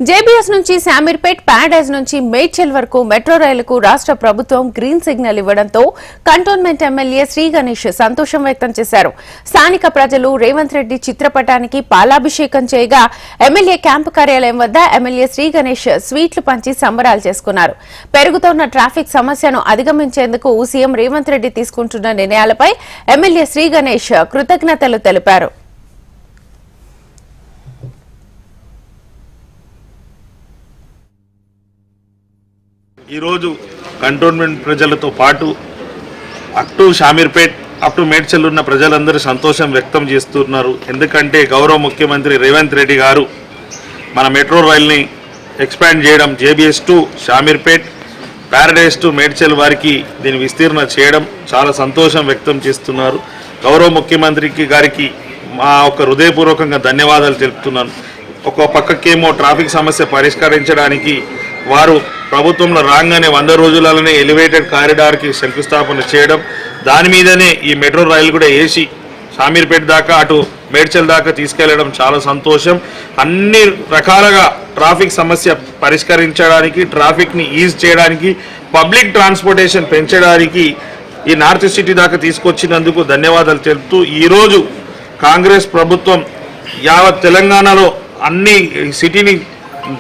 JBS నుంచి Shamirpet, Paradise నుంచి మేడ్చల్ వరకు మెట్రో రైలుకు రాష్ట్ర ప్రభుత్వం గ్రీన్ సిగ్నల్ ఇవ్వడంతో కంటోన్మెంట్ ఎమ్మెల్యే శ్రీ గణేష్ సంతోషం వ్యక్తం చేశారు. స్థానిక ప్రజలు రేవంత్ రెడ్డి చిత్రపటానికి పాలాభిషేకం చేయగా ఎమ్మెల్యే క్యాంపు కార్యాలయం వద్ద ఎమ్మెల్యే శ్రీ గణేష్ స్వీట్లు పంచి సంబరాలు చేసుకున్నారు. పెరుగుతున్న ట్రాఫిక్ సమస్యను అధిగమించేందుకు సీఎం రేవంత్ రెడ్డి తీసుకుంటున్న నిర్ణయాలపై ఎమ్మెల్యే శ్రీ గణేష్ కృతజ్ఞతలు తెలిపారు. ఈరోజు కంటోన్మెంట్ ప్రజలతో పాటు up to Shamirpet up to Medchal ఉన్న ప్రజలందరూ సంతోషం వ్యక్తం చేస్తున్నారు. ఎందుకంటే గౌరవ ముఖ్యమంత్రి రేవంత్ రెడ్డి గారు మన మెట్రో రైల్ని ఎక్స్పాండ్ చేయడం, JBS to Shamirpet, Paradise to Medchal వారికి దీన్ని విస్తీర్ణ చేయడం చాలా సంతోషం వ్యక్తం చేస్తున్నారు. గౌరవ ముఖ్యమంత్రికి గారికి మా ఒక హృదయపూర్వకంగా ధన్యవాదాలు తెలుపుతున్నాను. ఒక పక్కకేమో ట్రాఫిక్ సమస్య పరిష్కరించడానికి వారు ప్రభుత్వంలో రాగానే 100 రోజులలోనే ఎలివేటెడ్ కారిడార్కి శంకుస్థాపన చేయడం, దాని మీదనే ఈ మెట్రో రైలు కూడా వేసి షామీర్పేట్ దాకా అటు మేడ్చల్ దాకా తీసుకెళ్లడం చాలా సంతోషం. అన్ని రకాలుగా ట్రాఫిక్ సమస్య పరిష్కరించడానికి, ట్రాఫిక్ని ఈజ్ చేయడానికి, పబ్లిక్ ట్రాన్స్పోర్టేషన్ పెంచడానికి ఈ నార్త్ సిటీ దాకా తీసుకొచ్చినందుకు ధన్యవాదాలు తెలుపుతూ, ఈరోజు కాంగ్రెస్ ప్రభుత్వం యావత్ తెలంగాణలో అన్ని సిటీని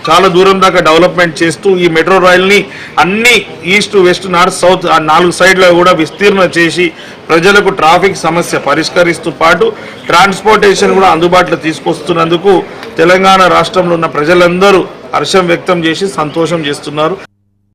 చాలా దూరం దాకా డెవలప్మెంట్ చేస్తూ ఈ మెట్రో రైల్ని అన్ని ఈస్ట్, వెస్ట్, నార్త్, సౌత్ 4 సైడ్లో కూడా విస్తీర్ణ చేసి ప్రజలకు ట్రాఫిక్ సమస్య పరిష్కరిస్తూ పాటు ట్రాన్స్పోర్టేషన్ కూడా అందుబాటులో తీసుకొస్తున్నందుకు తెలంగాణ రాష్ట్రంలో ఉన్న ప్రజలందరూ హర్షం వ్యక్తం చేసి సంతోషం చేస్తున్నారు.